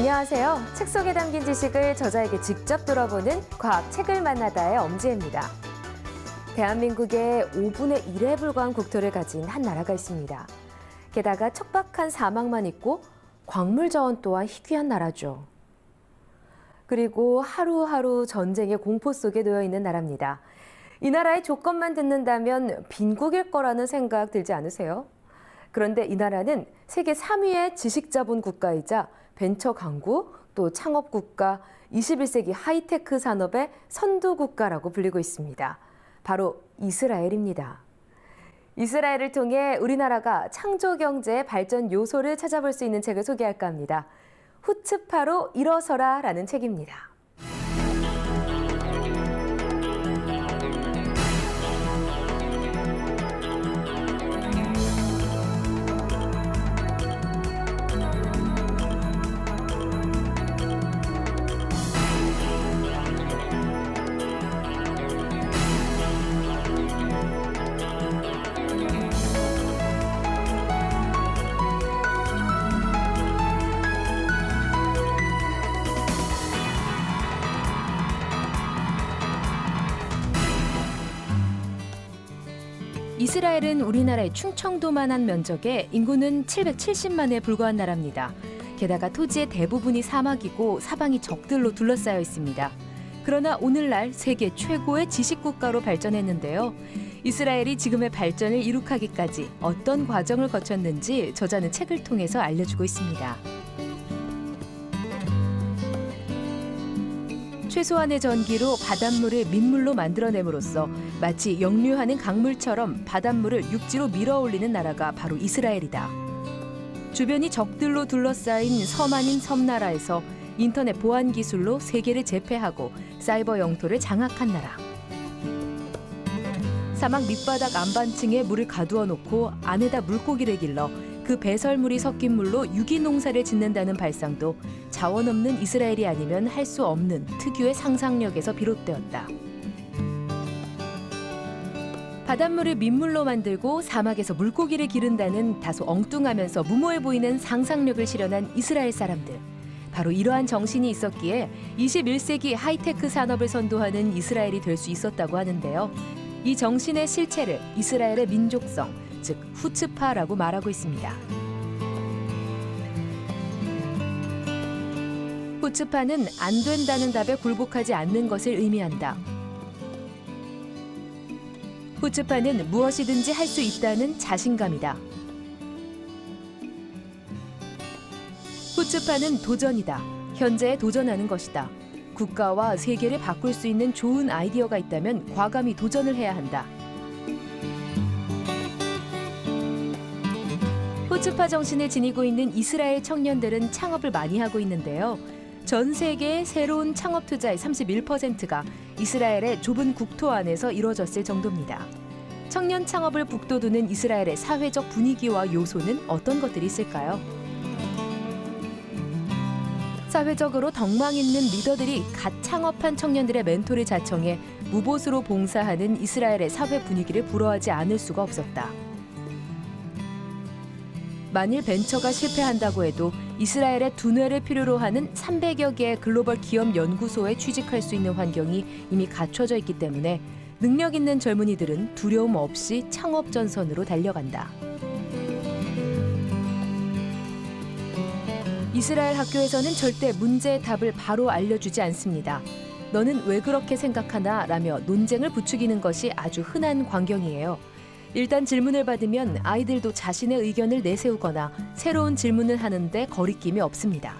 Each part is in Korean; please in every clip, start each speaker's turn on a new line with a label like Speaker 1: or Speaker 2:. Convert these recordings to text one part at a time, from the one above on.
Speaker 1: 안녕하세요. 책 속에 담긴 지식을 저자에게 직접 들어보는 과학 책을 만나다의 엄지혜입니다. 대한민국에 5분의 1에 불과한 국토를 가진 한 나라가 있습니다. 게다가 척박한 사막만 있고 광물 자원 또한 희귀한 나라죠. 그리고 하루하루 전쟁의 공포 속에 놓여 있는 나라입니다. 이 나라의 조건만 듣는다면 빈국일 거라는 생각 들지 않으세요? 그런데 이 나라는 세계 3위의 지식자본 국가이자 벤처 강국, 또 창업 국가, 21세기 하이테크 산업의 선두 국가라고 불리고 있습니다. 바로 이스라엘입니다. 이스라엘을 통해 우리나라가 창조 경제의 발전 요소를 찾아볼 수 있는 책을 소개할까 합니다. 후츠파로 일어서라라는 책입니다. 이스라엘은 우리나라의 충청도만한 면적에 인구는 770만에 불과한 나라입니다. 게다가 토지의 대부분이 사막이고 사방이 적들로 둘러싸여 있습니다. 그러나 오늘날 세계 최고의 지식국가로 발전했는데요. 이스라엘이 지금의 발전을 이룩하기까지 어떤 과정을 거쳤는지 저자는 책을 통해서 알려주고 있습니다. 최소한의 전기로 바닷물을 민물로 만들어냄으로써 마치 역류하는 강물처럼 바닷물을 육지로 밀어올리는 나라가 바로 이스라엘이다. 주변이 적들로 둘러싸인 섬 아닌 섬나라에서 인터넷 보안 기술로 세계를 제패하고 사이버 영토를 장악한 나라. 사막 밑바닥 안반층에 물을 가두어 놓고 안에다 물고기를 길러 그 배설물이 섞인 물로 유기농사를 짓는다는 발상도 자원 없는 이스라엘이 아니면 할 수 없는 특유의 상상력에서 비롯되었다. 바닷물을 민물로 만들고 사막에서 물고기를 기른다는 다소 엉뚱하면서 무모해 보이는 상상력을 실현한 이스라엘 사람들. 바로 이러한 정신이 있었기에 21세기 하이테크 산업을 선도하는 이스라엘이 될 수 있었다고 하는데요. 이 정신의 실체를 이스라엘의 민족성, 즉 후츠파라고 말하고 있습니다. 후츠파는 안 된다는 답에 굴복하지 않는 것을 의미한다. 후츠파는 무엇이든지 할 수 있다는 자신감이다. 후츠파는 도전이다. 현재에 도전하는 것이다. 국가와 세계를 바꿀 수 있는 좋은 아이디어가 있다면 과감히 도전을 해야 한다. 후츠파 정신을 지니고 있는 이스라엘 청년들은 창업을 많이 하고 있는데요. 전 세계의 새로운 창업 투자의 31%가 이스라엘의 좁은 국토 안에서 이루어졌을 정도입니다. 청년 창업을 북돋우는 이스라엘의 사회적 분위기와 요소는 어떤 것들이 있을까요? 사회적으로 덕망 있는 리더들이 갓 창업한 청년들의 멘토를 자청해 무보수로 봉사하는 이스라엘의 사회 분위기를 부러워하지 않을 수가 없었다. 만일 벤처가 실패한다고 해도 이스라엘의 두뇌를 필요로 하는 300여 개의 글로벌 기업 연구소에 취직할 수 있는 환경이 이미 갖춰져 있기 때문에 능력 있는 젊은이들은 두려움 없이 창업 전선으로 달려간다. 이스라엘 학교에서는 절대 문제의 답을 바로 알려주지 않습니다. 너는 왜 그렇게 생각하나? 라며 논쟁을 부추기는 것이 아주 흔한 광경이에요. 일단 질문을 받으면 아이들도 자신의 의견을 내세우거나 새로운 질문을 하는데 거리낌이 없습니다.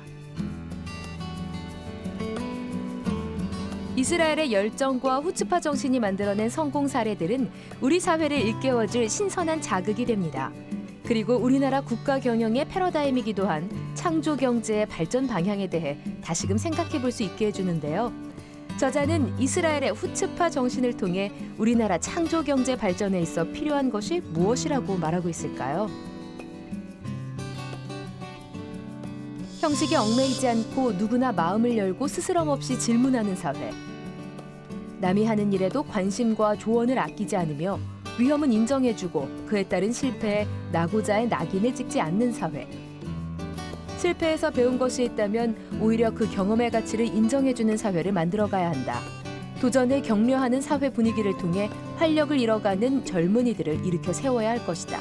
Speaker 1: 이스라엘의 열정과 후츠파 정신이 만들어낸 성공 사례들은 우리 사회를 일깨워줄 신선한 자극이 됩니다. 그리고 우리나라 국가 경영의 패러다임이기도 한 창조 경제의 발전 방향에 대해 다시금 생각해 볼 수 있게 해주는데요. 저자는 이스라엘의 후츠파 정신을 통해 우리나라 창조 경제 발전에 있어 필요한 것이 무엇이라고 말하고 있을까요? 형식에 얽매이지 않고 누구나 마음을 열고 스스럼 없이 질문하는 사회. 남이 하는 일에도 관심과 조언을 아끼지 않으며 위험은 인정해주고 그에 따른 실패에 나고자의 낙인을 찍지 않는 사회. 실패에서 배운 것이 있다면 오히려 그 경험의 가치를 인정해주는 사회를 만들어가야 한다. 도전을 격려하는 사회 분위기를 통해 활력을 잃어가는 젊은이들을 일으켜 세워야 할 것이다.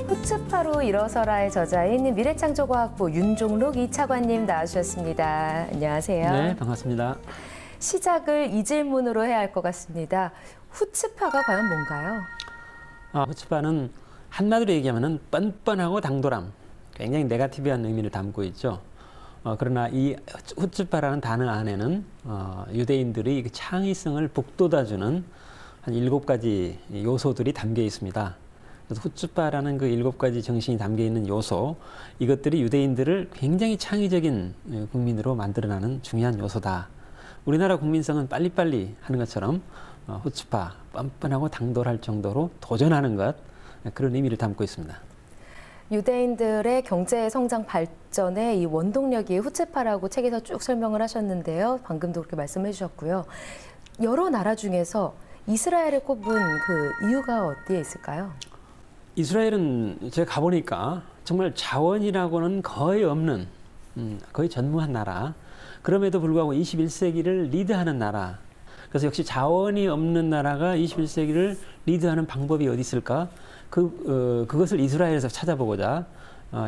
Speaker 1: 후츠파로 일어서라의 저자인 미래창조과학부 윤종록 이차관님 나와주셨습니다. 안녕하세요.
Speaker 2: 네, 반갑습니다.
Speaker 1: 시작을 이 질문으로 해야 할 것 같습니다. 후츠파가 과연 뭔가요?
Speaker 2: 후츠파는 한마디로 얘기하면 뻔뻔하고 당돌함, 굉장히 네거티브한 의미를 담고 있죠. 그러나 이 후츠파라는 단어 안에는 유대인들의 창의성을 북돋아주는 한 7가지 요소들이 담겨 있습니다. 그래서 후츠파라는 그 7가지 정신이 담겨 있는 요소, 이것들이 유대인들을 굉장히 창의적인 국민으로 만들어내는 중요한 요소다. 우리나라 국민성은 빨리빨리 하는 것처럼 후츠파, 뻔뻔하고 당돌할 정도로 도전하는 것, 그런 의미를 담고 있습니다.
Speaker 1: 유대인들의 경제 성장 발전의 이 원동력이 후츠파라고 책에서 쭉 설명을 하셨는데요. 방금도 그렇게 말씀해 주셨고요. 여러 나라 중에서 이스라엘을 꼽은 그 이유가 어디에 있을까요?
Speaker 2: 이스라엘은 제가 가보니까 정말 자원이라고는 거의 없는, 거의 전무한 나라. 그럼에도 불구하고 21세기를 리드하는 나라. 그래서 역시 자원이 없는 나라가 21세기를 리드하는 방법이 어디 있을까? 그것을 이스라엘에서 찾아보고자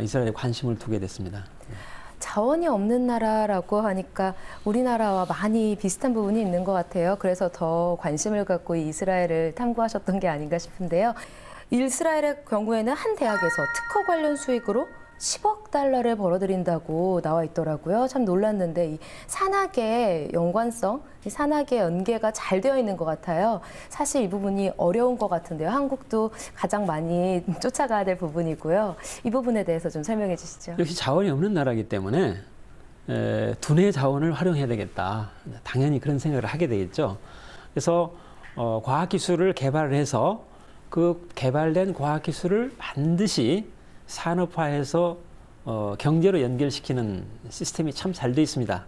Speaker 2: 이스라엘에 관심을 두게 됐습니다.
Speaker 1: 자원이 없는 나라라고 하니까 우리나라와 많이 비슷한 부분이 있는 것 같아요. 그래서 더 관심을 갖고 이스라엘을 탐구하셨던 게 아닌가 싶은데요. 이스라엘의 경우에는 한 대학에서 특허 관련 수익으로 10억 달러를 벌어들인다고 나와 있더라고요. 참 놀랐는데 이 산학의 연관성, 이 산학의 연계가 잘 되어 있는 것 같아요. 사실 이 부분이 어려운 것 같은데요. 한국도 가장 많이 쫓아가야 될 부분이고요. 이 부분에 대해서 좀 설명해 주시죠.
Speaker 2: 역시 자원이 없는 나라이기 때문에 두뇌 자원을 활용해야 되겠다. 당연히 그런 생각을 하게 되겠죠. 그래서 과학기술을 개발을 해서 그 개발된 과학기술을 반드시 산업화해서 경제로 연결시키는 시스템이 참 잘 돼 있습니다.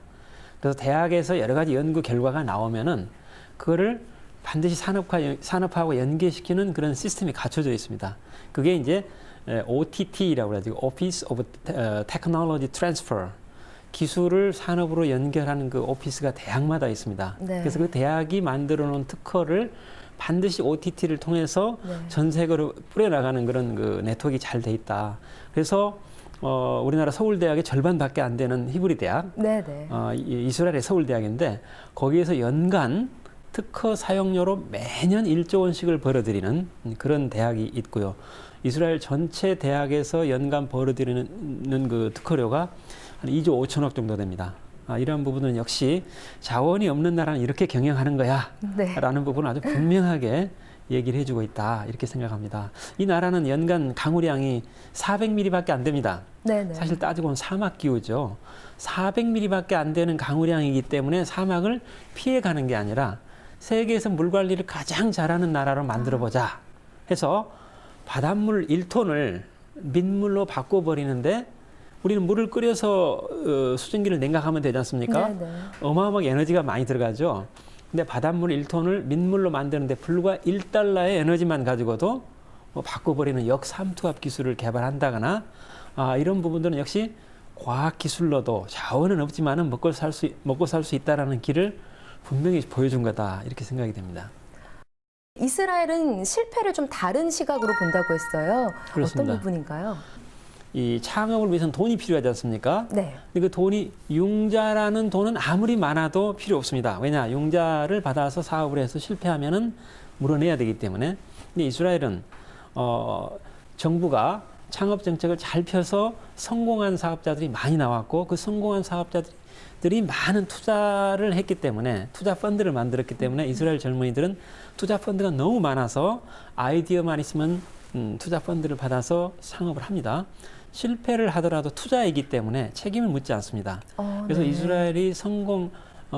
Speaker 2: 그래서 대학에서 여러 가지 연구 결과가 나오면은 그거를 반드시 산업화하고 연계시키는 그런 시스템이 갖춰져 있습니다. 그게 이제 OTT라고 하죠. Office of Technology Transfer. 기술을 산업으로 연결하는 그 오피스가 대학마다 있습니다. 네. 그래서 그 대학이 만들어 놓은 특허를 반드시 OTT를 통해서 전 세계로 뿌려나가는 그런 그 네트워크가 잘 돼 있다. 그래서 우리나라 서울대학의 절반밖에 안 되는 히브리 대학, 이스라엘의 서울대학인데 거기에서 연간 특허 사용료로 매년 1조 원씩을 벌어들이는 그런 대학이 있고요. 이스라엘 전체 대학에서 연간 벌어들이는 그 특허료가 한 2조 5천억 정도 됩니다. 이러한 부분은 역시 자원이 없는 나라는 이렇게 경영하는 거야 라는 부분을 아주 분명하게 얘기를 해주고 있다 이렇게 생각합니다. 이 나라는 연간 강우량이 400mm밖에 안 됩니다. 사실 따지고 보면 사막기후죠. 400mm밖에 안 되는 강우량이기 때문에 사막을 피해가는 게 아니라 세계에서 물 관리를 가장 잘하는 나라로 만들어보자 해서 바닷물 1톤을 민물로 바꿔버리는데 우리는 물을 끓여서 수증기를 냉각하면 되지 않습니까? 어마어마하게 에너지가 많이 들어가죠. 근데 바닷물 1톤을 민물로 만드는데 불과 1달러의 에너지만 가지고도 바꿔버리는 역삼투압 기술을 개발한다거나 이런 부분들은 역시 과학기술로도 자원은 없지만은 먹고 살 수 있다라는 길을 분명히 보여준 거다 이렇게 생각이 됩니다.
Speaker 1: 이스라엘은 실패를 좀 다른 시각으로 본다고 했어요.
Speaker 2: 그렇습니다.
Speaker 1: 어떤 부분인가요?
Speaker 2: 이 창업을 위해서는 돈이 필요하지 않습니까? 근데 그 돈이 융자라는 돈은 아무리 많아도 필요 없습니다. 왜냐? 융자를 받아서 사업을 해서 실패하면은 물어내야 되기 때문에. 근데 이스라엘은 정부가 창업 정책을 잘 펴서 성공한 사업자들이 많이 나왔고 그 성공한 사업자들이 많은 투자를 했기 때문에 투자 펀드를 만들었기 때문에 이스라엘 젊은이들은 투자 펀드가 너무 많아서 아이디어만 있으면 투자 펀드를 받아서 창업을 합니다. 실패를 하더라도 투자이기 때문에 책임을 묻지 않습니다. 그래서 이스라엘이 성공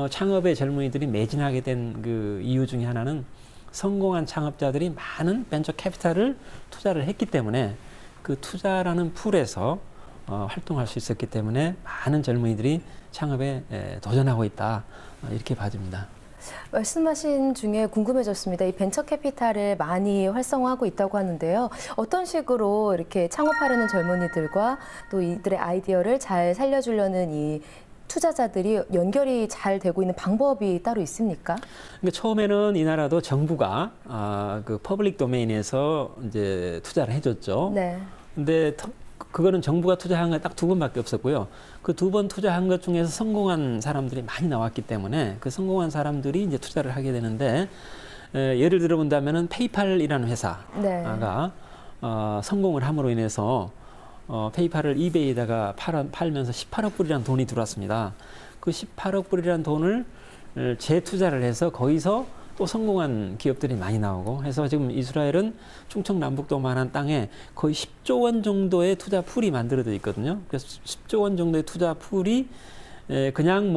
Speaker 2: 창업의 젊은이들이 매진하게 된 그 이유 중에 하나는 성공한 창업자들이 많은 벤처 캐피탈을 투자를 했기 때문에 그 투자라는 풀에서 활동할 수 있었기 때문에 많은 젊은이들이 창업에 도전하고 있다. 이렇게 봐집니다.
Speaker 1: 말씀하신 중에 궁금해졌습니다. 이 벤처 캐피탈을 많이 활성화하고 있다고 하는데요. 어떤 식으로 이렇게 창업하려는 젊은이들과 또 이들의 아이디어를 잘 살려주려는 이 투자자들이 연결이 잘 되고 있는 방법이 따로 있습니까?
Speaker 2: 그러니까 처음에는 이 나라도 정부가 그 퍼블릭 도메인에서 이제 투자를 해줬죠.
Speaker 1: 네.
Speaker 2: 근데 그거는 정부가 투자한 게 딱 2번밖에 없었고요. 그 2번 투자한 것 중에서 성공한 사람들이 많이 나왔기 때문에 그 성공한 사람들이 이제 투자를 하게 되는데 예를 들어 본다면은 페이팔이라는 회사가 성공을 함으로 인해서 페이팔을 이베이에다가 팔면서 18억 불이라는 돈이 들어왔습니다. 그 18억 불이라는 돈을 재투자를 해서 거기서 또 성공한 기업들이 많이 나오고 해서 지금 이스라엘은 충청남북도만한 땅에 거의 10조 원 정도의 투자 풀이 만들어져 있거든요. 그래서 10조 원 정도의 투자 풀이 그냥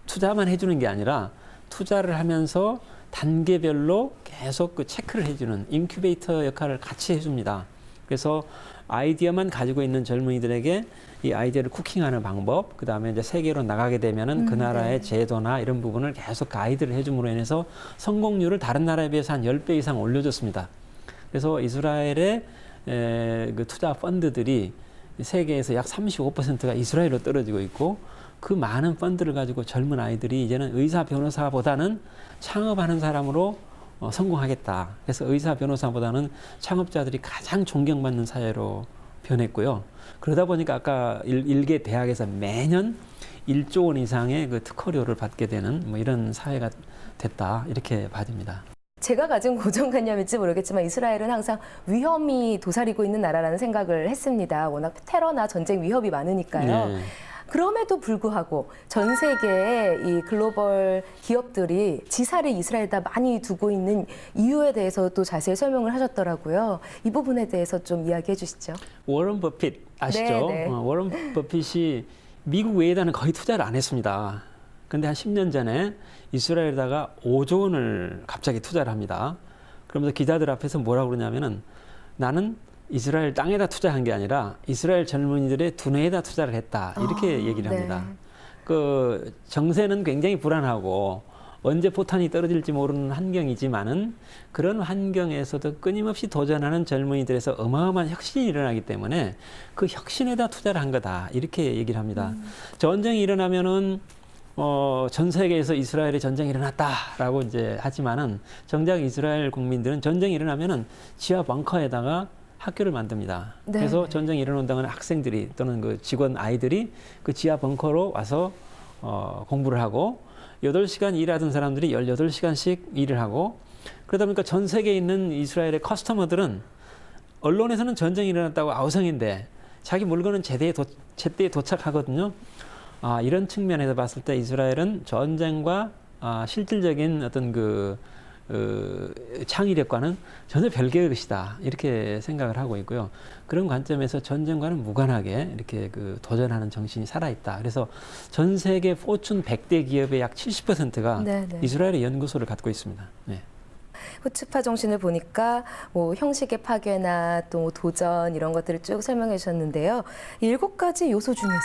Speaker 2: 투자만 해주는 게 아니라 투자를 하면서 단계별로 계속 그 체크를 해주는 인큐베이터 역할을 같이 해줍니다. 그래서 아이디어만 가지고 있는 젊은이들에게 이 아이디어를 쿠킹하는 방법, 그 다음에 이제 세계로 나가게 되면은 그 나라의 제도나 이런 부분을 계속 가이드를 해줌으로 인해서 성공률을 다른 나라에 비해서 한 10배 이상 올려줬습니다. 그래서 이스라엘의 그 투자 펀드들이 세계에서 약 35%가 이스라엘로 떨어지고 있고 그 많은 펀드를 가지고 젊은 아이들이 이제는 의사, 변호사보다는 창업하는 사람으로 성공하겠다. 그래서 의사, 변호사보다는 창업자들이 가장 존경받는 사회로 변했고요. 그러다 보니까 아까 일개 대학에서 매년 1조 원 이상의 그 특허료를 받게 되는 뭐 이런 사회가 됐다. 이렇게 봐집니다.
Speaker 1: 제가 가진 고정관념일지 모르겠지만 이스라엘은 항상 위험이 도사리고 있는 나라라는 생각을 했습니다. 워낙 테러나 전쟁 위협이 많으니까요.
Speaker 2: 네.
Speaker 1: 그럼에도 불구하고 전 세계의 이 글로벌 기업들이 지사를 이스라엘에다 많이 두고 있는 이유에 대해서 또 자세히 설명을 하셨더라고요. 이 부분에 대해서 좀 이야기해 주시죠.
Speaker 2: 워런 버핏 아시죠?
Speaker 1: 네, 네.
Speaker 2: 워런 버핏이 미국 외에다는 거의 투자를 안 했습니다. 근데 한 10년 전에 이스라엘에다가 5조 원을 갑자기 투자를 합니다. 그러면서 기자들 앞에서 뭐라고 그러냐면은 나는 이스라엘 땅에다 투자한 게 아니라 이스라엘 젊은이들의 두뇌에다 투자를 했다. 이렇게 얘기를 합니다.
Speaker 1: 네.
Speaker 2: 그 정세는 굉장히 불안하고 언제 포탄이 떨어질지 모르는 환경이지만은 그런 환경에서도 끊임없이 도전하는 젊은이들에서 어마어마한 혁신이 일어나기 때문에 그 혁신에다 투자를 한 거다. 이렇게 얘기를 합니다. 전쟁이 일어나면은 전 세계에서 이스라엘의 전쟁이 일어났다라고 이제 하지만은 정작 이스라엘 국민들은 전쟁이 일어나면은 지하 벙커에다가 학교를 만듭니다.
Speaker 1: 네.
Speaker 2: 그래서 전쟁이 일어난다는 학생들이 또는 그 직원 아이들이 그 지하 벙커로 와서 공부를 하고 8시간 일하던 사람들이 18시간씩 일을 하고 그러다 보니까 전 세계에 있는 이스라엘의 커스터머들은 언론에서는 전쟁이 일어났다고 아우성인데 자기 물건은 제때에 도착하거든요. 이런 측면에서 봤을 때 이스라엘은 전쟁과 실질적인 어떤 창의력과는 전혀 별개의 것이다. 이렇게 생각을 하고 있고요. 그런 관점에서 전쟁과는 무관하게 이렇게 도전하는 정신이 살아있다. 그래서 전 세계 포춘 100대 기업의 약 70%가 이스라엘의 연구소를 갖고 있습니다. 네.
Speaker 1: 후츠파 정신을 보니까 뭐 형식의 파괴나 또 도전 이런 것들을 쭉 설명해 주셨는데요. 7가지 요소 중에서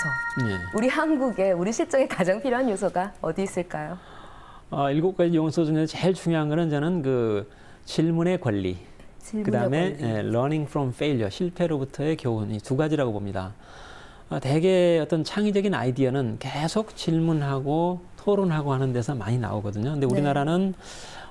Speaker 1: 우리 한국에 우리 실정에 가장 필요한 요소가 어디 있을까요?
Speaker 2: 7가지 요소 중에서 제일 중요한 거는 저는 질문의 권리, 그다음에 learning from failure, 실패로부터의 교훈, 이 2가지라고 봅니다. 대개 어떤 창의적인 아이디어는 계속 질문하고 토론하고 하는 데서 많이 나오거든요. 근데 우리나라는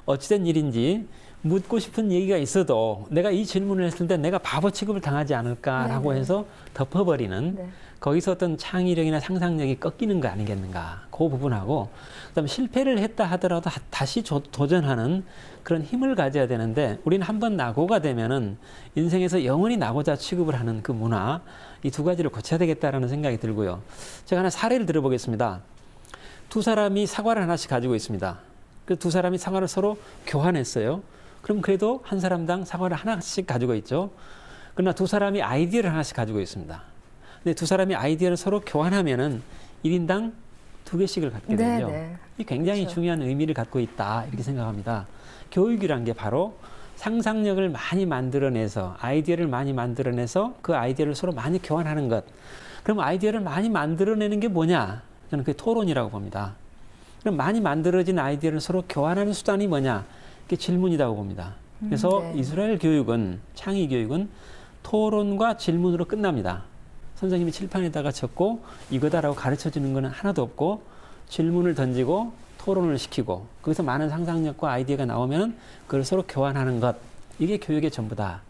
Speaker 2: 어찌된 일인지 묻고 싶은 얘기가 있어도 내가 이 질문을 했을 때 내가 바보 취급을 당하지 않을까라고 해서 덮어버리는 거기서 어떤 창의력이나 상상력이 꺾이는 거 아니겠는가. 그 부분하고 그다음에 실패를 했다 하더라도 다시 도전하는 그런 힘을 가져야 되는데 우리는 한번 낙오가 되면은 인생에서 영원히 낙오자 취급을 하는 그 문화 이 2가지를 고쳐야 되겠다라는 생각이 들고요. 제가 하나 사례를 들어보겠습니다. 2사람이 사과를 하나씩 가지고 있습니다. 그 2사람이 사과를 서로 교환했어요. 그럼 그래도 한 사람당 사과를 하나씩 가지고 있죠. 그러나 2사람이 아이디어를 하나씩 가지고 있습니다. 근데 2사람이 아이디어를 서로 교환하면은 1인당 2개씩을 갖게 되죠. 이 굉장히 중요한 의미를 갖고 있다 이렇게 생각합니다. 교육이란 게 바로 상상력을 많이 만들어내서 아이디어를 많이 만들어내서 그 아이디어를 서로 많이 교환하는 것. 그럼 아이디어를 많이 만들어내는 게 뭐냐? 저는 그게 토론이라고 봅니다. 그럼 많이 만들어진 아이디어를 서로 교환하는 수단이 뭐냐? 그게 질문이라고 봅니다. 그래서
Speaker 1: 네.
Speaker 2: 이스라엘 교육은, 창의 교육은 토론과 질문으로 끝납니다. 선생님이 칠판에다가 적고 이거다라고 가르쳐 주는 거는 하나도 없고 질문을 던지고 토론을 시키고 거기서 많은 상상력과 아이디어가 나오면 그걸 서로 교환하는 것. 이게 교육의 전부다.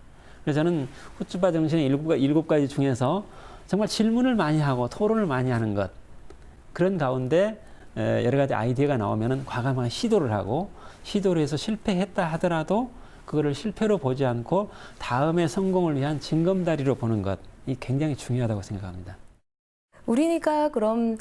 Speaker 2: 그래서 저는 후츠바 정신의 일곱 가지 중에서 정말 질문을 많이 하고 토론을 많이 하는 것. 그런 가운데 여러 가지 아이디어가 나오면 과감하게 시도를 하고 시도를 해서 실패했다 하더라도 그거를 실패로 보지 않고 다음의 성공을 위한 징검다리로 보는 것. 이 굉장히 중요하다고 생각합니다.
Speaker 1: 우리가 그럼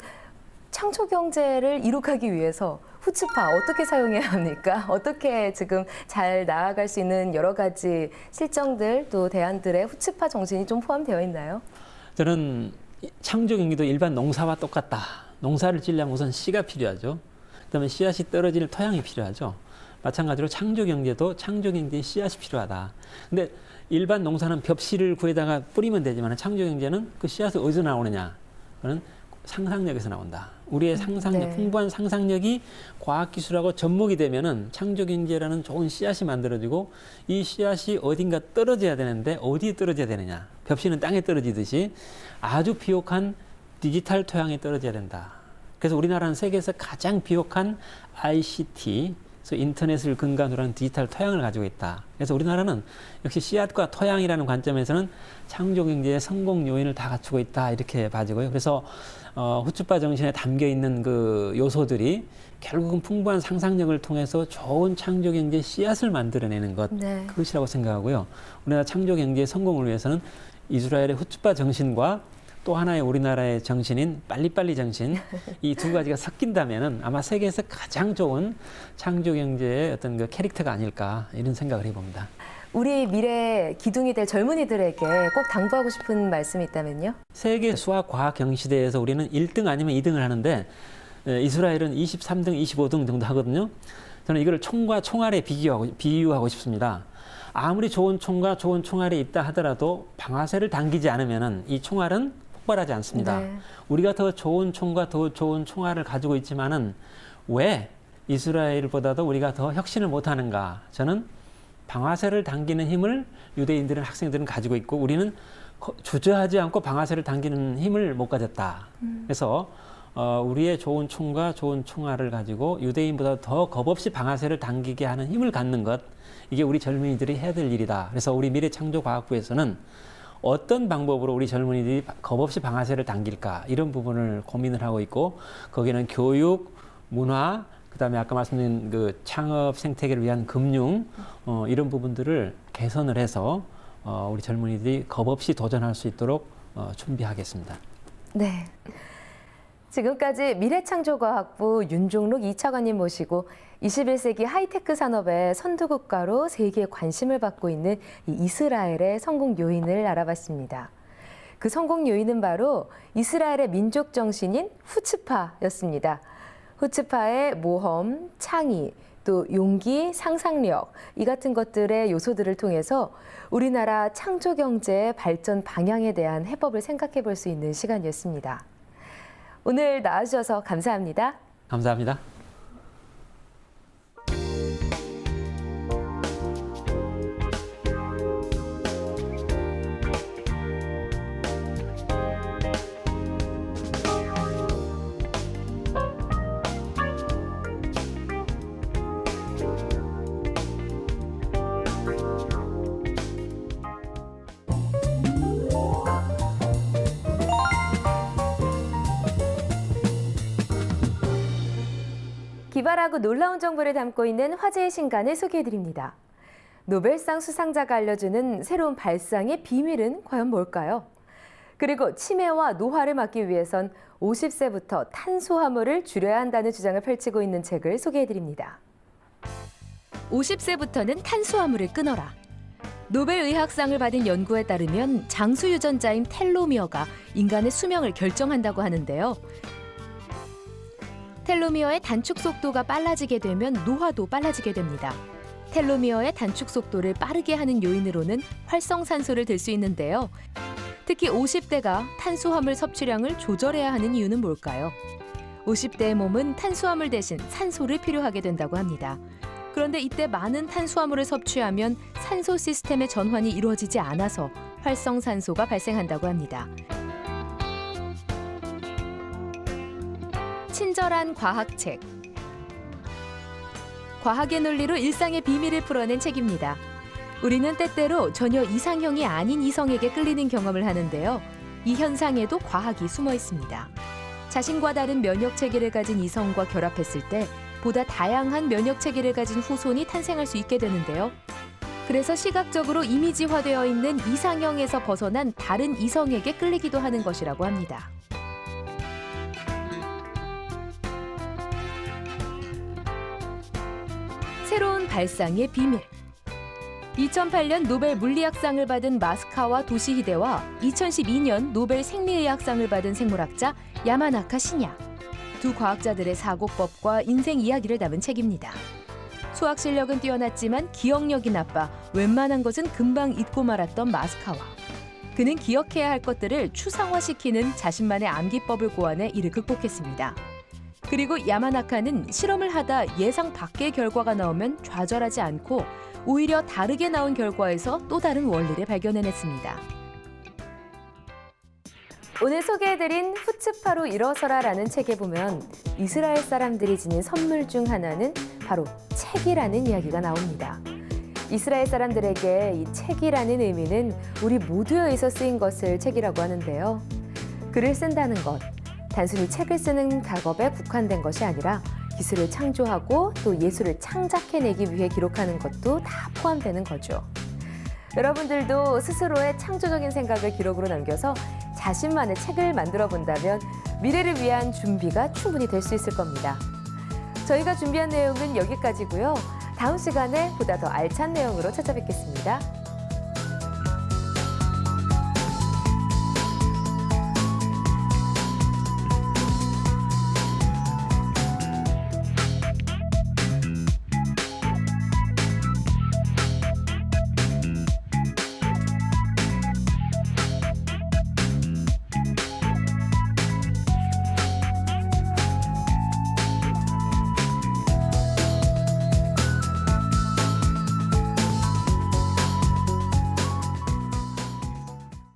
Speaker 1: 창조 경제를 이룩하기 위해서 후츠파 어떻게 사용해야 합니까? 어떻게 지금 잘 나아갈 수 있는 여러 가지 실정들 또 대안들의 후츠파 정신이 좀 포함되어 있나요?
Speaker 2: 저는 창조 경기도 일반 농사와 똑같다. 농사를 지으려면 우선 씨가 필요하죠. 그다음에 씨앗이 떨어질 토양이 필요하죠. 마찬가지로 창조 경제도 창조 경제의 씨앗이 필요하다. 근데 일반 농사는 벽씨를 구해다가 뿌리면 되지만 창조 경제는 그 씨앗이 어디서 나오느냐? 그는 상상력에서 나온다. 우리의 상상력,
Speaker 1: 네.
Speaker 2: 풍부한 상상력이 과학기술하고 접목이 되면은 창조경제라는 좋은 씨앗이 만들어지고 이 씨앗이 어딘가 떨어져야 되는데 어디에 떨어져야 되느냐. 벽씨는 땅에 떨어지듯이 아주 비옥한 디지털 토양에 떨어져야 된다. 그래서 우리나라는 세계에서 가장 비옥한 ICT, 그래서 인터넷을 근간으로 한 디지털 토양을 가지고 있다. 그래서 우리나라는 역시 씨앗과 토양이라는 관점에서는 창조경제의 성공 요인을 다 갖추고 있다. 이렇게 봐지고요. 그래서 후츠파 정신에 담겨 있는 그 요소들이 결국은 풍부한 상상력을 통해서 좋은 창조경제의 씨앗을 만들어내는 것.
Speaker 1: 네.
Speaker 2: 그것이라고 생각하고요. 우리나라 창조경제의 성공을 위해서는 이스라엘의 후츠파 정신과 또 하나의 우리나라의 정신인 빨리빨리 정신, 이 두 가지가 섞인다면은 아마 세계에서 가장 좋은 창조 경제의 어떤 그 캐릭터가 아닐까 이런 생각을 해봅니다.
Speaker 1: 우리 미래 기둥이 될 젊은이들에게 꼭 당부하고 싶은 말씀이 있다면요?
Speaker 2: 세계 수학 과학 경시대에서 우리는 1등 아니면 2등을 하는데 이스라엘은 23등, 25등 정도 하거든요. 저는 이걸 총과 총알에 비유하고 싶습니다. 아무리 좋은 총과 좋은 총알이 있다 하더라도 방아쇠를 당기지 않으면은 이 총알은 폭발하지 않습니다.
Speaker 1: 네.
Speaker 2: 우리가 더 좋은 총과 더 좋은 총알을 가지고 있지만은 왜 이스라엘보다도 우리가 더 혁신을 못하는가? 저는 방아쇠를 당기는 힘을 유대인들은 학생들은 가지고 있고 우리는 주저하지 않고 방아쇠를 당기는 힘을 못 가졌다. 그래서 우리의 좋은 총과 좋은 총알을 가지고 유대인보다 더 겁없이 방아쇠를 당기게 하는 힘을 갖는 것, 이게 우리 젊은이들이 해야 될 일이다. 그래서 우리 미래창조과학부에서는 어떤 방법으로 우리 젊은이들이 겁없이 방아쇠를 당길까, 이런 부분을 고민을 하고 있고, 거기는 교육, 문화, 그다음에 아까 말씀드린 그 창업 생태계를 위한 금융, 이런 부분들을 개선을 해서 우리 젊은이들이 겁없이 도전할 수 있도록 준비하겠습니다.
Speaker 1: 네. 지금까지 미래창조과학부 윤종록 2차관님 모시고 21세기 하이테크 산업의 선두국가로 세계의 관심을 받고 있는 이 이스라엘의 성공 요인을 알아봤습니다. 그 성공 요인은 바로 이스라엘의 민족 정신인 후츠파였습니다. 후츠파의 모험, 창의, 또 용기, 상상력, 이 같은 것들의 요소들을 통해서 우리나라 창조 경제의 발전 방향에 대한 해법을 생각해 볼 수 있는 시간이었습니다. 오늘 나와주셔서 감사합니다.
Speaker 2: 감사합니다.
Speaker 1: 기발하고 놀라운 정보를 담고 있는 화제의 신간을 소개해드립니다. 노벨상 수상자가 알려주는 새로운 발상의 비밀은 과연 뭘까요? 그리고 치매와 노화를 막기 위해선 50세부터 탄수화물을 줄여야 한다는 주장을 펼치고 있는 책을 소개해드립니다. 50세부터는 탄수화물을 끊어라. 노벨 의학상을 받은 연구에 따르면 장수 유전자인 텔로미어가 인간의 수명을 결정한다고 하는데요. 텔로미어의 단축 속도가 빨라지게 되면 노화도 빨라지게 됩니다. 텔로미어의 단축 속도를 빠르게 하는 요인으로는 활성산소를 들 수 있는데요. 특히 50대가 탄수화물 섭취량을 조절해야 하는 이유는 뭘까요? 50대의 몸은 탄수화물 대신 산소를 필요하게 된다고 합니다. 그런데 이때 많은 탄수화물을 섭취하면 산소 시스템의 전환이 이루어지지 않아서 활성산소가 발생한다고 합니다. 친절한 과학책. 과학의 논리로 일상의 비밀을 풀어낸 책입니다. 우리는 때때로 전혀 이상형이 아닌 이성에게 끌리는 경험을 하는데요. 이 현상에도 과학이 숨어 있습니다. 자신과 다른 면역 체계를 가진 이성과 결합했을 때 보다 다양한 면역 체계를 가진 후손이 탄생할 수 있게 되는데요. 그래서 시각적으로 이미지화되어 있는 이상형에서 벗어난 다른 이성에게 끌리기도 하는 것이라고 합니다. 새로운 발상의 비밀. 2008년 노벨 물리학상을 받은 마스카와 도시히데와 2012년 노벨 생리의학상을 받은 생물학자 야마나카 시냐. 두 과학자들의 사고법과 인생 이야기를 담은 책입니다. 수학 실력은 뛰어났지만 기억력이 나빠 웬만한 것은 금방 잊고 말았던 마스카와 그는 기억해야 할 것들을 추상화시키는 자신만의 암기법을 고안해 이를 극복했습니다. 그리고 야마나카는 실험을 하다 예상 밖의 결과가 나오면 좌절하지 않고 오히려 다르게 나온 결과에서 또 다른 원리를 발견해냈습니다. 오늘 소개해드린 후츠파로 일어서라라는 책에 보면 이스라엘 사람들이 지닌 선물 중 하나는 바로 책이라는 이야기가 나옵니다. 이스라엘 사람들에게 이 책이라는 의미는 우리 모두에 의해서 쓰인 것을 책이라고 하는데요. 글을 쓴다는 것, 단순히 책을 쓰는 작업에 국한된 것이 아니라 기술을 창조하고 또 예술을 창작해내기 위해 기록하는 것도 다 포함되는 거죠. 여러분들도 스스로의 창조적인 생각을 기록으로 남겨서 자신만의 책을 만들어 본다면 미래를 위한 준비가 충분히 될 수 있을 겁니다. 저희가 준비한 내용은 여기까지고요. 다음 시간에 보다 더 알찬 내용으로 찾아뵙겠습니다.